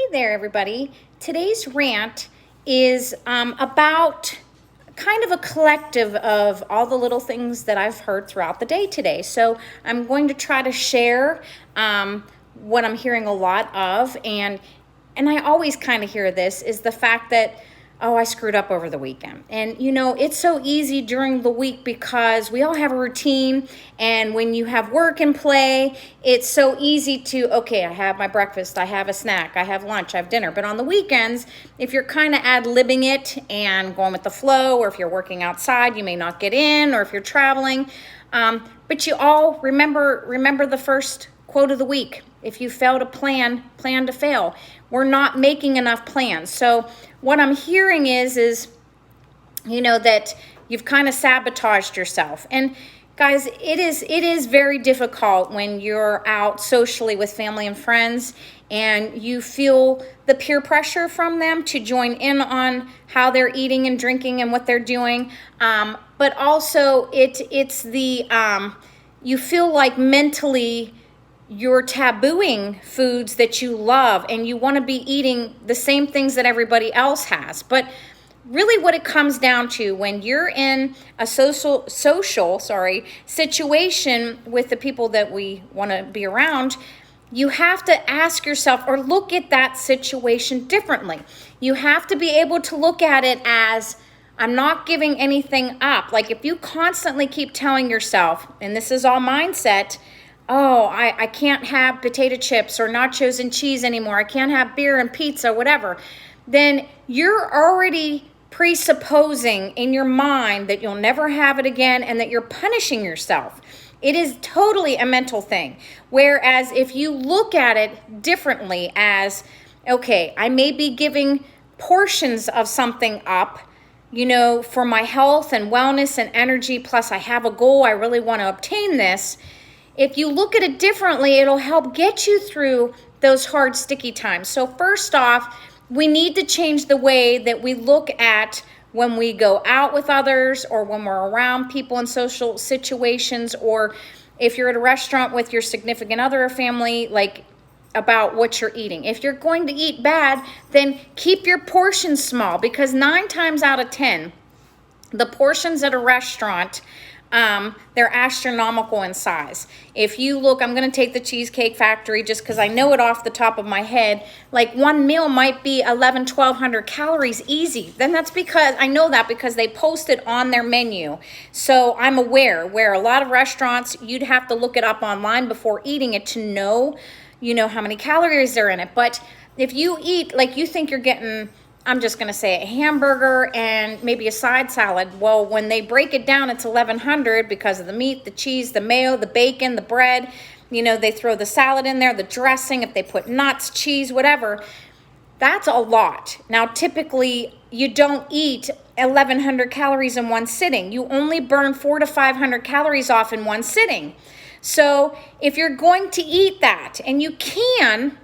Hey there, everybody. Today's rant is about kind of a collective of all the little things that I've heard throughout the day today. So I'm going to try to share what I'm hearing a lot of, and I always kind of hear this, is the fact that, oh, I screwed up over the weekend. And it's so easy during the week because we all have a routine. And when you have work and play, it's so easy to, okay, I have my breakfast, I have a snack, I have lunch, I have dinner. But on the weekends, if you're kind of ad-libbing it and going with the flow, or if you're working outside, you may not get in, or if you're traveling. But you all remember the first quote of the week. If you fail to plan to fail. We're not making enough plans. So what I'm hearing is that you've kind of sabotaged yourself. And guys, it is very difficult when you're out socially with family and friends and you feel the peer pressure from them to join in on how they're eating and drinking and what they're doing. But also it's the you feel like mentally you're tabooing foods that you love and you want to be eating the same things that everybody else has. But really what it comes down to, when you're in a social situation with the people that we want to be around, you have to ask yourself or look at that situation differently. You have to be able to look at it as, I'm not giving anything up. Like if you constantly keep telling yourself, and this is all mindset, oh, I can't have potato chips or nachos and cheese anymore, I can't have beer and pizza, whatever, then you're already presupposing in your mind that you'll never have it again and that you're punishing yourself. It is totally a mental thing. Whereas if you look at it differently as, okay, I may be giving portions of something up, for my health and wellness and energy, plus I have a goal, I really want to obtain this. If you look at it differently, it'll help get you through those hard, sticky times. So first off, we need to change the way that we look at when we go out with others or when we're around people in social situations, or if you're at a restaurant with your significant other or family, like about what you're eating. If you're going to eat bad, then keep your portions small, because 9 times out of 10, the portions at a restaurant, they're astronomical in size. If you look, I'm going to take the Cheesecake Factory just because I know it off the top of my head. Like one meal might be 1,200 calories easy. Then that's because I know that because they post it on their menu. So I'm aware where a lot of restaurants, you'd have to look it up online before eating it to know, how many calories are in it. But if you eat, like you think you're getting, I'm just going to say a hamburger and maybe a side salad. Well, when they break it down, it's 1,100 because of the meat, the cheese, the mayo, the bacon, the bread. They throw the salad in there, the dressing, if they put nuts, cheese, whatever. That's a lot. Now, typically, you don't eat 1,100 calories in one sitting. You only burn 400 to 500 calories off in one sitting. So if you're going to eat that, and you can,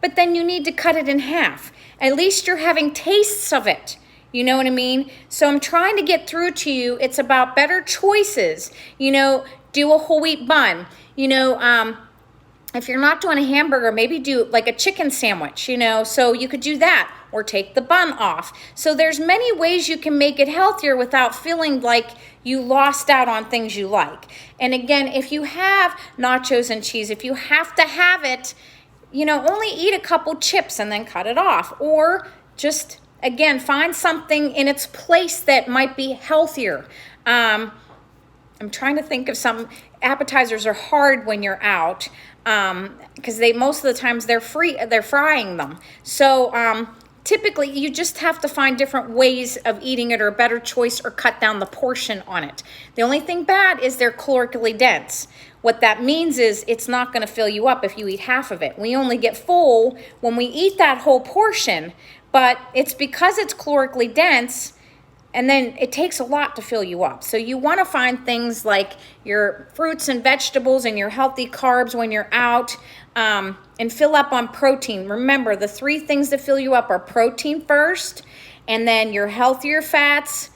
but then you need to cut it in half. At least you're having tastes of it. You know what I mean? So I'm trying to get through to you. It's about better choices. Do a whole wheat bun. If you're not doing a hamburger, maybe do like a chicken sandwich, so you could do that, or take the bun off. So there's many ways you can make it healthier without feeling like you lost out on things you like. And again, if you have nachos and cheese, if you have to have it, only eat a couple chips and then cut it off. Or just, again, find something in its place that might be healthier. I'm trying to think of some. Appetizers are hard when you're out because most of the times they're frying them. So typically you just have to find different ways of eating it, or a better choice, or cut down the portion on it. The only thing bad is they're calorically dense. What that means is it's not going to fill you up if you eat half of it. We only get full when we eat that whole portion, but it's because it's calorically dense, and then it takes a lot to fill you up. So you want to find things like your fruits and vegetables and your healthy carbs when you're out, and fill up on protein. Remember, the 3 things that fill you up are protein first, and then your healthier fats,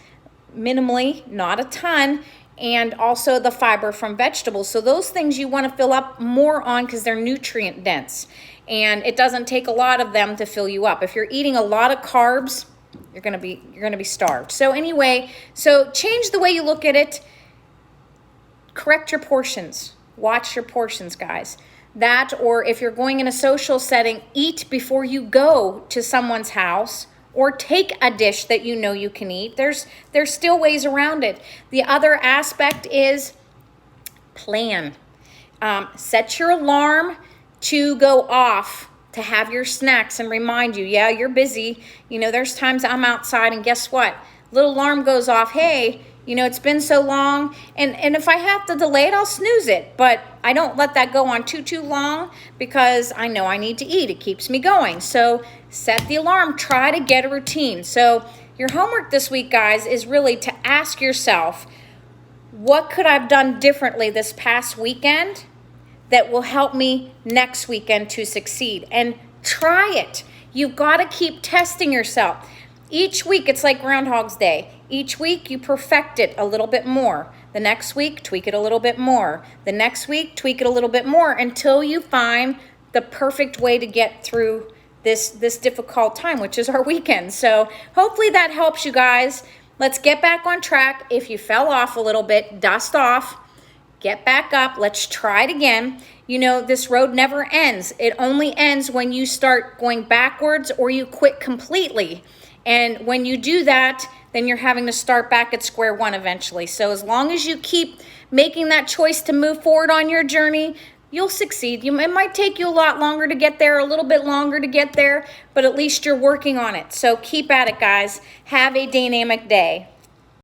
minimally, not a ton, and also the fiber from vegetables. So those things you want to fill up more on because they're nutrient dense, and it doesn't take a lot of them to fill you up. If you're eating a lot of carbs, you're gonna be starved. So anyway, so change the way you look at it. Correct your portions. Watch your portions, guys. That, or if you're going in a social setting, eat before you go to someone's house, or take a dish that you know you can eat. There's still ways around it. The other aspect is plan. Set your alarm to go off to have your snacks and remind you, yeah, you're busy. You know, there's times I'm outside and guess what? Little alarm goes off. Hey, you know, it's been so long. And if I have to delay it, I'll snooze it. But I don't let that go on too long because I know I need to eat. It keeps me going. So set the alarm. Try to get a routine. So your homework this week, guys, is really to ask yourself, what could I have done differently this past weekend that will help me next weekend to succeed? And try it. You've got to keep testing yourself. Each week, it's like Groundhog's Day. Each week, you perfect it a little bit more. The next week, tweak it a little bit more. The next week, tweak it a little bit more until you find the perfect way to get through this difficult time, which is our weekend. So hopefully that helps you guys. Let's get back on track. If you fell off a little bit, dust off. Get back up. Let's try it again. You know, this road never ends. It only ends when you start going backwards or you quit completely. And when you do that, then you're having to start back at square one eventually. So as long as you keep making that choice to move forward on your journey, you'll succeed. It might take you a lot longer to get there, a little bit longer to get there, but at least you're working on it. So keep at it, guys. Have a dynamic day.